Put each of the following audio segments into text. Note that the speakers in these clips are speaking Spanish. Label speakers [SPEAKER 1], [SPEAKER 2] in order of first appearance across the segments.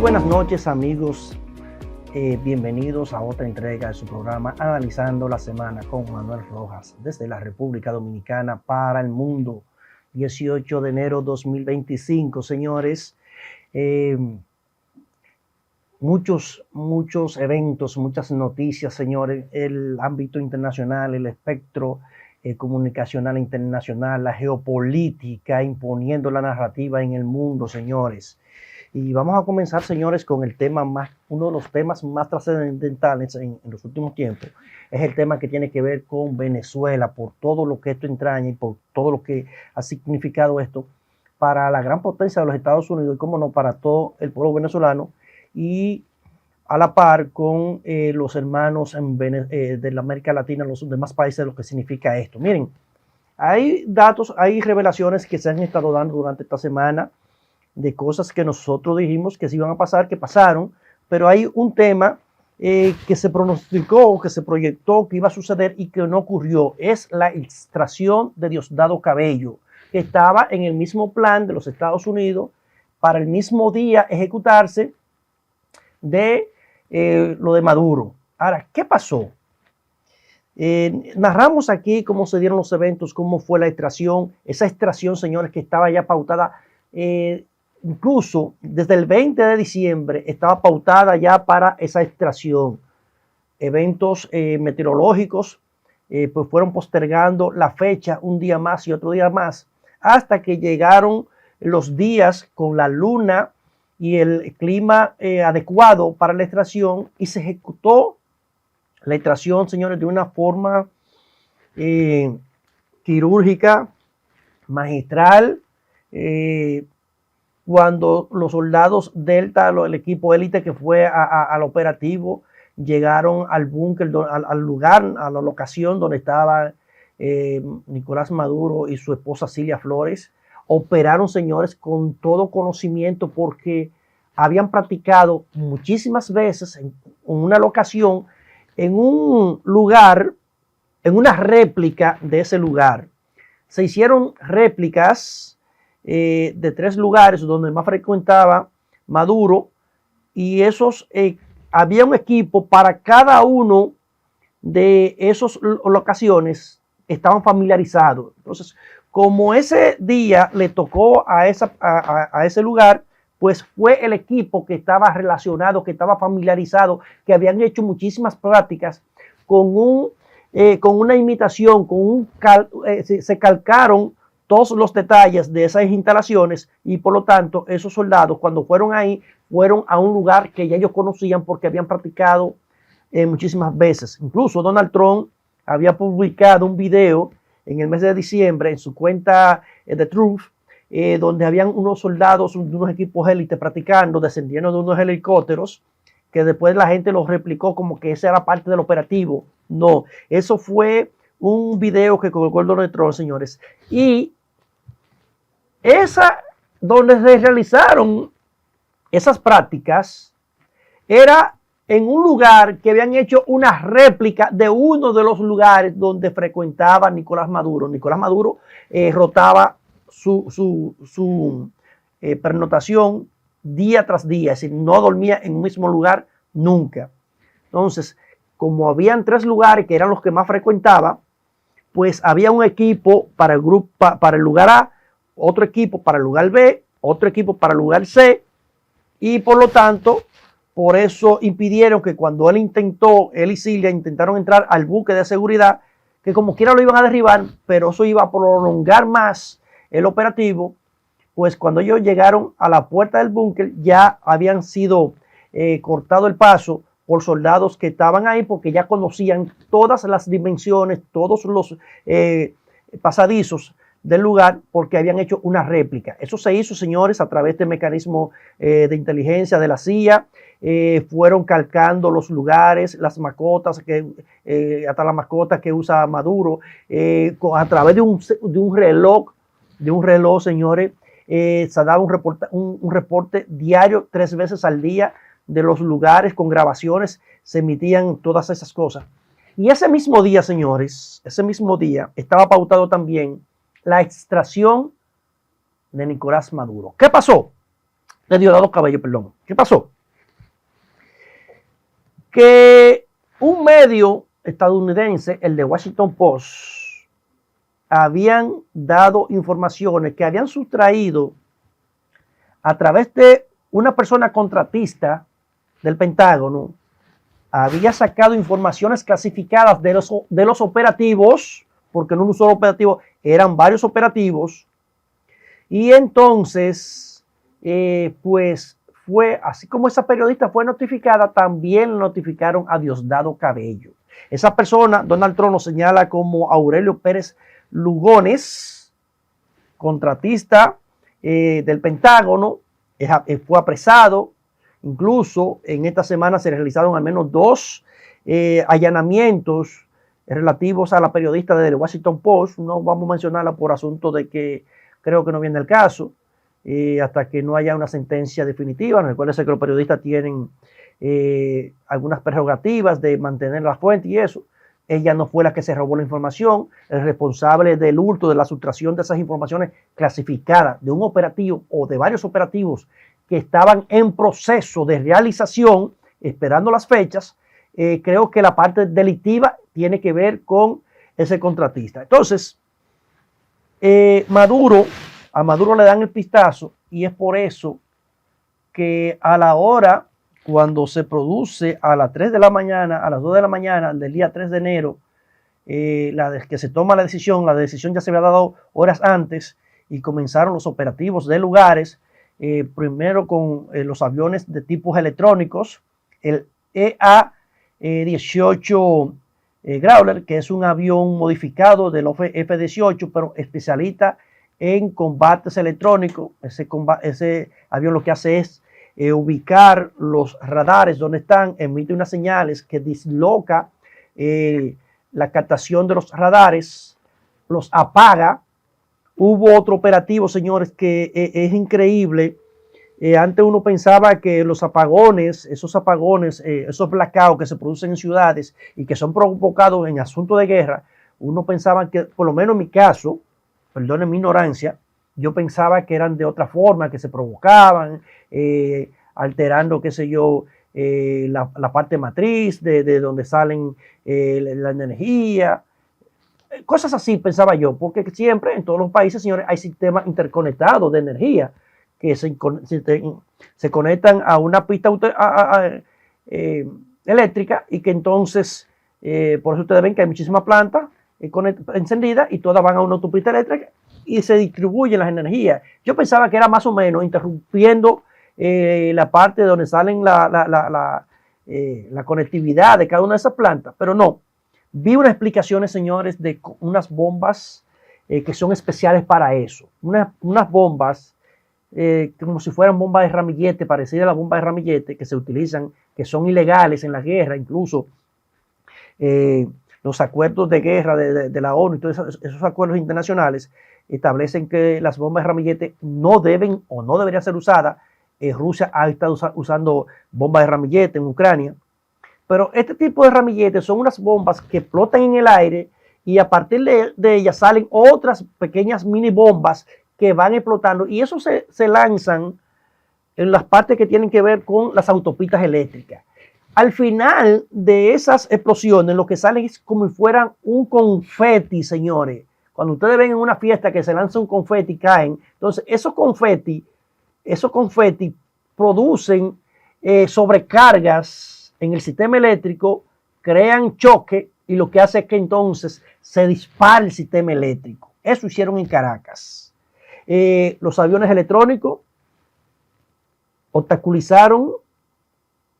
[SPEAKER 1] buenas noches, amigos. Bienvenidos a otra entrega de su programa Analizando la Semana con Manuel Rojas desde la República Dominicana para el mundo. 18 de enero 2025, señores. Muchos eventos, muchas noticias, señores. El ámbito internacional, el espectro comunicacional internacional, la geopolítica imponiendo la narrativa en el mundo, señores. Y vamos a comenzar, señores, con el tema uno de los temas más trascendentales en los últimos tiempos. Es el tema que tiene que ver con Venezuela, por todo lo que esto entraña y por todo lo que ha significado esto para la gran potencia de los Estados Unidos y, cómo no, para todo el pueblo venezolano, y a la par con los hermanos de la América Latina, los demás países, de lo que significa esto. Miren, hay datos, hay revelaciones que se han estado dando durante esta semana de cosas que nosotros dijimos que se iban a pasar, que pasaron, pero hay un tema que se pronosticó, que se proyectó que iba a suceder y que no ocurrió. Es la extracción de Diosdado Cabello, que estaba en el mismo plan de los Estados Unidos para el mismo día ejecutarse de lo de Maduro. Ahora, ¿qué pasó? Narramos aquí cómo se dieron los eventos, cómo fue la extracción, esa extracción, señores, que estaba ya pautada, incluso desde el 20 de diciembre estaba pautada ya para esa extracción. Eventos meteorológicos pues fueron postergando la fecha un día más y otro día más, hasta que llegaron los días con la luna y el clima adecuado para la extracción, y se ejecutó la extracción, señores, de una forma quirúrgica, magistral. Cuando los soldados Delta, el equipo élite que fue al operativo, llegaron al búnker, al lugar, a la locación donde estaba Nicolás Maduro y su esposa Cilia Flores, operaron, señores, con todo conocimiento, porque habían practicado muchísimas veces en una locación, en un lugar, en una réplica de ese lugar. Se hicieron réplicas de 3 lugares donde más frecuentaba Maduro, y había un equipo para cada uno de esas locaciones, estaban familiarizados. Entonces, como ese día le tocó a ese lugar, pues fue el equipo que estaba relacionado, que estaba familiarizado, que habían hecho muchísimas prácticas con una imitación, se calcaron todos los detalles de esas instalaciones, y por lo tanto esos soldados, cuando fueron ahí, fueron a un lugar que ya ellos conocían porque habían practicado muchísimas veces. Incluso Donald Trump había publicado un video en el mes de diciembre en su cuenta de Truth, donde habían unos soldados de unos equipos élite practicando, descendiendo de unos helicópteros, que después la gente los replicó como que esa era parte del operativo. No, eso fue un video que colgó el Donald Trump, señores. Y donde se realizaron esas prácticas era en un lugar que habían hecho una réplica de uno de los lugares donde frecuentaba Nicolás Maduro. Nicolás Maduro rotaba su pernotación día tras día, es decir, no dormía en un mismo lugar nunca. Entonces, como habían 3 lugares que eran los que más frecuentaba, pues había un equipo para el grupo, para el lugar A, otro equipo para el lugar B, otro equipo para el lugar C, y por lo tanto, por eso impidieron que cuando él y Cilia intentaron entrar al buque de seguridad, que como quiera lo iban a derribar, pero eso iba a prolongar más el operativo. Pues cuando ellos llegaron a la puerta del búnker, ya habían sido cortado el paso por soldados que estaban ahí, porque ya conocían todas las dimensiones, todos los pasadizos del lugar, porque habían hecho una réplica. Eso se hizo, señores, a través del mecanismo de inteligencia de la CIA. Fueron calcando los lugares, las mascotas, hasta las mascotas que usa Maduro, a través de un reloj, señores. Se daba un reporte diario 3 veces al día de los lugares, con grabaciones, se emitían todas esas cosas. Y ese mismo día, señores, estaba pautado también la extracción de Nicolás Maduro. ¿Qué pasó? De Diosdado Cabello, perdón. ¿Qué pasó? que un medio estadounidense, el de Washington Post, habían dado informaciones que habían sustraído a través de una persona contratista del Pentágono, había sacado informaciones clasificadas de los operativos, porque no un solo operativo, eran varios operativos, y entonces, pues fue, así como esa periodista fue notificada, también notificaron a Diosdado Cabello. Esa persona, Donald Trump lo señala como Aurelio Pérez Lugones, contratista del Pentágono, fue apresado. Incluso en esta semana se realizaron al menos 2 allanamientos relativos a la periodista del Washington Post. No vamos a mencionarla por asunto de que creo que no viene el caso, hasta que no haya una sentencia definitiva. Recuérdense que los periodistas tienen algunas prerrogativas de mantener la fuente y eso. Ella no fue la que se robó la información. El responsable del hurto, de la sustracción de esas informaciones clasificadas de un operativo o de varios operativos que estaban en proceso de realización, esperando las fechas, creo que la parte delictiva tiene que ver con ese contratista. Entonces, a Maduro le dan el pistazo, y es por eso que a la hora, cuando se produce a las 3 de la mañana, a las 2 de la mañana del día 3 de enero, que se toma la decisión ya se había dado horas antes y comenzaron los operativos de lugares, primero con los aviones de tipos electrónicos, el EA-18 Growler, que es un avión modificado del F-18, pero especialista en combates electrónicos. Ese avión lo que hace es ubicar los radares donde están, emite unas señales que disloca la captación de los radares, los apaga. Hubo otro operativo, señores, que es increíble. Antes uno pensaba que los apagones, esos blackouts que se producen en ciudades y que son provocados en asuntos de guerra, uno pensaba que, por lo menos en mi caso, perdonen mi ignorancia, yo pensaba que eran de otra forma, que se provocaban, alterando, qué sé yo, la parte matriz de donde salen la energía. Cosas así pensaba yo, porque siempre en todos los países, señores, hay sistemas interconectados de energía que se conectan a una pista eléctrica, y que entonces, por eso ustedes ven que hay muchísimas plantas encendidas y todas van a una autopista eléctrica y se distribuyen las energías. Yo pensaba que era más o menos interrumpiendo la parte donde salen la conectividad de cada una de esas plantas, pero no. Vi unas explicaciones, señores, de unas bombas que son especiales para eso. Unas bombas como si fueran bombas de ramillete, parecidas a las bombas de ramillete que se utilizan, que son ilegales en la guerra. Incluso los acuerdos de guerra de la ONU y todos esos acuerdos internacionales establecen que las bombas de ramillete no deben o no deberían ser usadas. Rusia ha estado usando bombas de ramillete en Ucrania. Pero este tipo de ramilletes son unas bombas que explotan en el aire, y a partir de ellas salen otras pequeñas mini bombas que van explotando, y eso se lanzan en las partes que tienen que ver con las autopistas eléctricas. Al final de esas explosiones, lo que sale es como si fueran un confeti, señores. Cuando ustedes ven en una fiesta que se lanza un confeti y caen, entonces esos confeti producen sobrecargas en el sistema eléctrico, crean choque, y lo que hace es que entonces se dispara el sistema eléctrico. Eso hicieron en Caracas. Los aviones electrónicos obstaculizaron,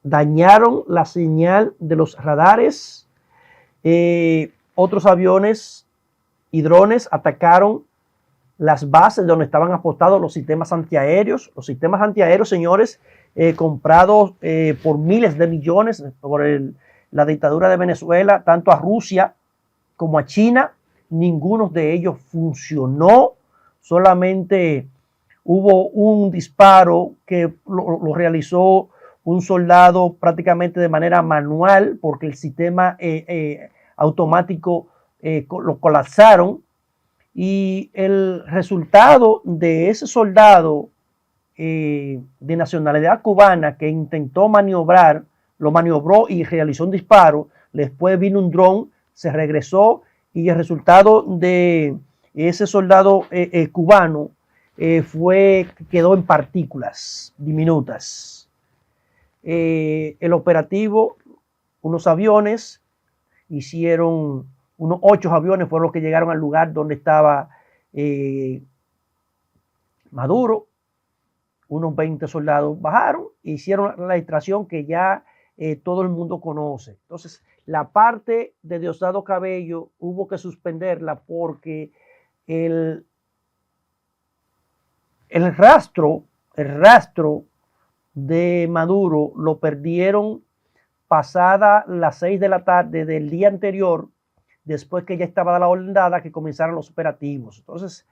[SPEAKER 1] dañaron la señal de los radares. Otros aviones y drones atacaron las bases donde estaban apostados los sistemas antiaéreos. Los sistemas antiaéreos, señores, comprados por miles de millones por la dictadura de Venezuela, tanto a Rusia como a China. Ninguno de ellos funcionó. Solamente hubo un disparo que lo realizó un soldado prácticamente de manera manual, porque el sistema automático lo colapsaron. Y el resultado de ese soldado de nacionalidad cubana que intentó maniobrar lo maniobró y realizó un disparo. Después vino un dron, se regresó y el resultado de ese soldado cubano quedó en partículas diminutas. El operativo, unos aviones, unos 8 aviones fueron los que llegaron al lugar donde estaba Maduro. Unos 20 soldados bajaron e hicieron la extracción que ya todo el mundo conoce. Entonces, la parte de Diosdado Cabello hubo que suspenderla porque el rastro de Maduro lo perdieron pasada las 6 de la tarde del día anterior, después que ya estaba la orden dada que comenzaron los operativos. Entonces,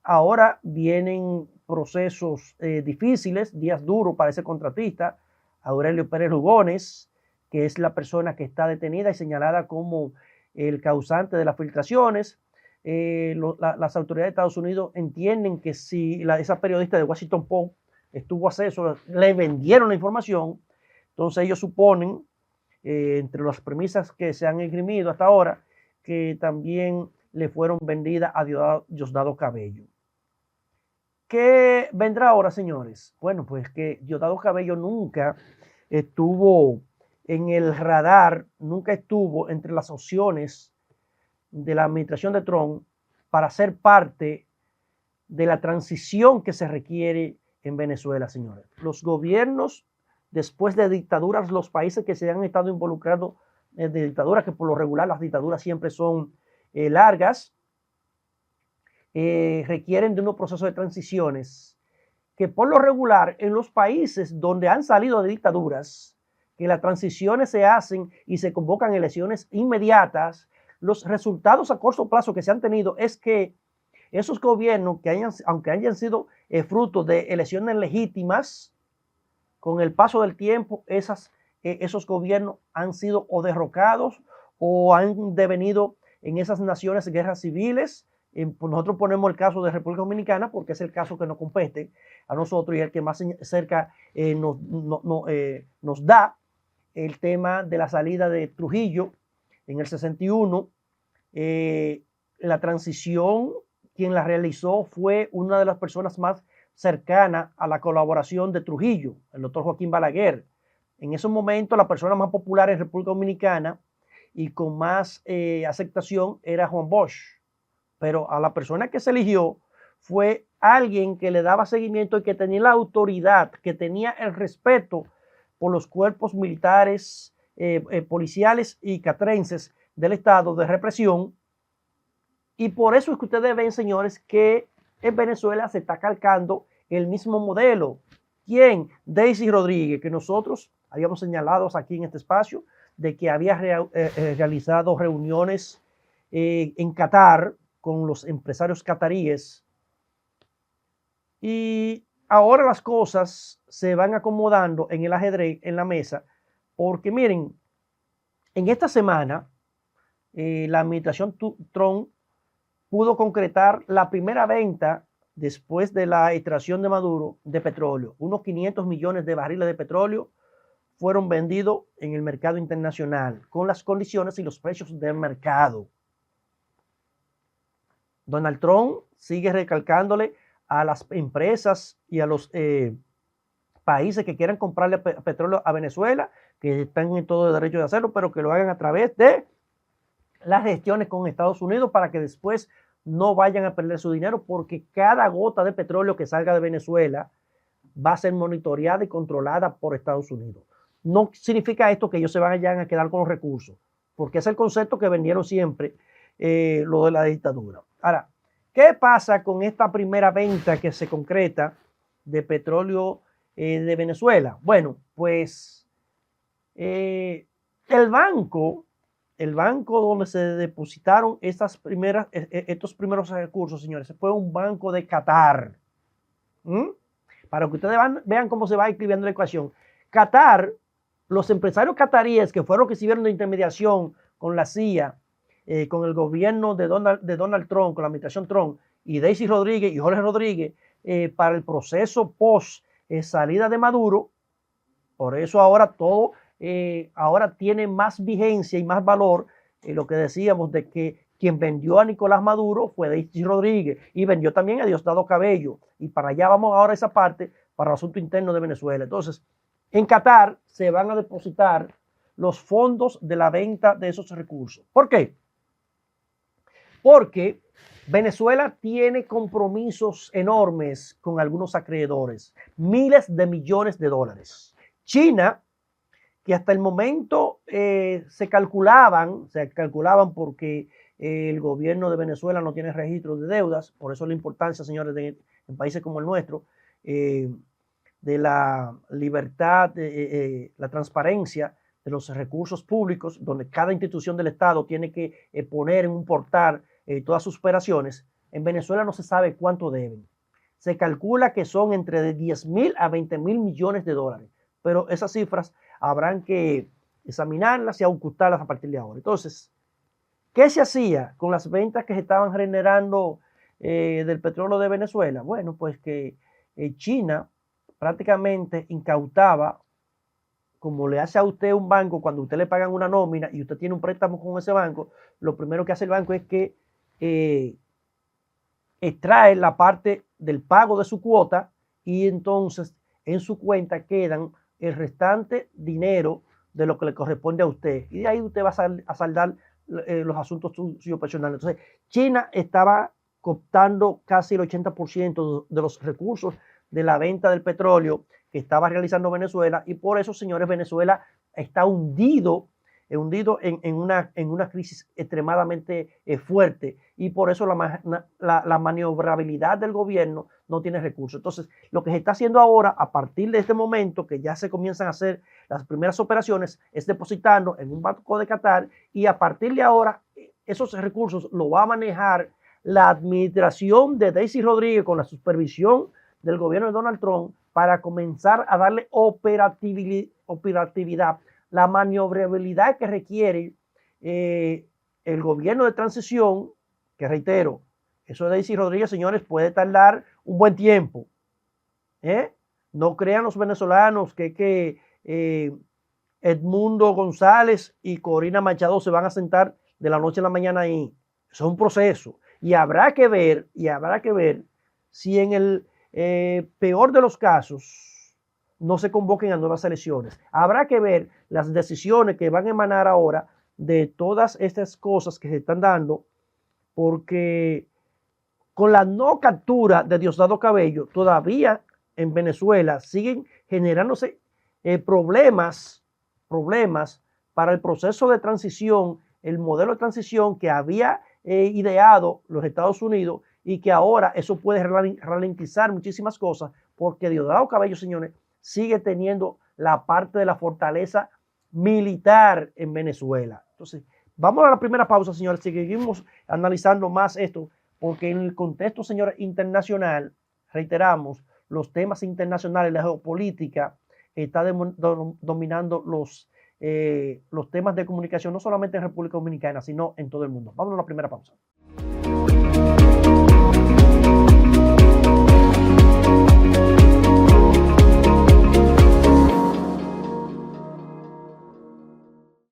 [SPEAKER 1] ahora vienen procesos difíciles, días duros para ese contratista, Aurelio Pérez Lugones, que es la persona que está detenida y señalada como el causante de las filtraciones. Las autoridades de Estados Unidos entienden que si esa periodista de Washington Post estuvo acceso, le vendieron la información. Entonces ellos suponen, entre las premisas que se han esgrimido hasta ahora, que también le fueron vendidas a Diosdado Cabello. ¿Qué vendrá ahora, señores? Bueno, pues que Diosdado Cabello nunca estuvo en el radar, nunca estuvo entre las opciones de la administración de Trump para ser parte de la transición que se requiere en Venezuela, señores. Los gobiernos, después de dictaduras, los países que se han estado involucrando de dictaduras, que por lo regular las dictaduras siempre son largas, requieren de unos procesos de transiciones que por lo regular en los países donde han salido de dictaduras, que las transiciones se hacen y se convocan elecciones inmediatas, los resultados a corto plazo que se han tenido es que esos gobiernos, aunque hayan sido fruto de elecciones legítimas, con el paso del tiempo esos gobiernos han sido o derrocados o han devenido en esas naciones guerras civiles. Nosotros ponemos el caso de República Dominicana porque es el caso que nos compete a nosotros y el que más cerca nos da el tema de la salida de Trujillo en el 61. La transición, quien la realizó fue una de las personas más cercanas a la colaboración de Trujillo, el doctor Joaquín Balaguer. En esos momentos la persona más popular en República Dominicana y con más aceptación era Juan Bosch. Pero a la persona que se eligió fue alguien que le daba seguimiento y que tenía la autoridad, que tenía el respeto por los cuerpos militares, policiales y catrenses del estado de represión. Y por eso es que ustedes ven, señores, que en Venezuela se está calcando el mismo modelo. ¿Quién? Daisy Rodríguez, que nosotros habíamos señalado aquí en este espacio, de que había realizado reuniones en Qatar con los empresarios cataríes. Y ahora las cosas se van acomodando en el ajedrez, en la mesa, porque miren, en esta semana la administración Trump pudo concretar la primera venta después de la extracción de Maduro de petróleo. Unos 500 millones de barriles de petróleo fueron vendidos en el mercado internacional con las condiciones y los precios del mercado. Donald Trump sigue recalcándole a las empresas y a los países que quieran comprarle petróleo a Venezuela, que están en todo el derecho de hacerlo, pero que lo hagan a través de las gestiones con Estados Unidos para que después no vayan a perder su dinero, porque cada gota de petróleo que salga de Venezuela va a ser monitoreada y controlada por Estados Unidos. No significa esto que ellos se vayan a quedar con los recursos, porque es el concepto que vendieron siempre lo de la dictadura. Ahora, ¿qué pasa con esta primera venta que se concreta de petróleo de Venezuela? Bueno, pues el banco donde se depositaron estos primeros recursos, señores, fue un banco de Qatar. Para que ustedes vean cómo se va escribiendo la ecuación. Qatar, los empresarios cataríes que fueron los que sirvieron de intermediación con la CIA, con el gobierno de Donald Trump, con la administración Trump, y Daisy Rodríguez y Jorge Rodríguez, para el proceso post salida de Maduro, Por eso ahora todo ahora tiene más vigencia y más valor lo que decíamos de que quien vendió a Nicolás Maduro fue Daisy Rodríguez y vendió también a Diosdado Cabello. Y para allá vamos ahora a esa parte para el asunto interno de Venezuela. Entonces, en Qatar se van a depositar los fondos de la venta de esos recursos. ¿Por qué? Porque Venezuela tiene compromisos enormes con algunos acreedores, miles de millones de dólares. China, que hasta el momento se calculaban porque el gobierno de Venezuela no tiene registro de deudas, por eso la importancia, señores, en países como el nuestro, de la libertad, la transparencia de los recursos públicos, donde cada institución del Estado tiene que poner en un portal todas sus operaciones. En Venezuela no se sabe cuánto deben. Se calcula que son entre 10.000 a 20.000 millones de dólares, pero esas cifras habrán que examinarlas y ocultarlas a partir de ahora. Entonces, ¿qué se hacía con las ventas que se estaban generando del petróleo de Venezuela? Bueno, pues que China prácticamente incautaba, como le hace a usted un banco cuando usted le pagan una nómina y usted tiene un préstamo con ese banco, lo primero que hace el banco es que extrae la parte del pago de su cuota y entonces en su cuenta quedan el restante dinero de lo que le corresponde a usted. Y de ahí usted va a saldar los asuntos suyos personales. Entonces, China estaba cooptando casi el 80% de los recursos de la venta del petróleo que estaba realizando Venezuela y por eso, señores, Venezuela está hundido en una crisis extremadamente fuerte y por eso la maniobrabilidad del gobierno no tiene recursos. Entonces, lo que se está haciendo ahora, a partir de este momento, que ya se comienzan a hacer las primeras operaciones, es depositarlo en un banco de Qatar y a partir de ahora, esos recursos lo va a manejar la administración de Daisy Rodríguez con la supervisión del gobierno de Donald Trump para comenzar a darle operatividad, la maniobrabilidad que requiere el gobierno de transición, que reitero, eso de Daisy Rodríguez, señores, puede tardar un buen tiempo. No crean los venezolanos que Edmundo González y Corina Machado se van a sentar de la noche a la mañana ahí. Eso es un proceso. Y habrá que ver si en el peor de los casos no se convoquen a nuevas elecciones. Habrá que ver las decisiones que van a emanar ahora de todas estas cosas que se están dando, porque con la no captura de Diosdado Cabello, todavía en Venezuela siguen generándose problemas para el proceso de transición, el modelo de transición que había ideado los Estados Unidos y que ahora eso puede ralentizar muchísimas cosas porque Diosdado Cabello, señores, sigue teniendo la parte de la fortaleza militar en Venezuela. Entonces, vamos a la primera pausa, señores, seguimos analizando más esto porque en el contexto, señores, internacional, reiteramos, los temas internacionales, la geopolítica está dominando los temas de comunicación, no solamente en República Dominicana, sino en todo el mundo. Vamos a la primera pausa.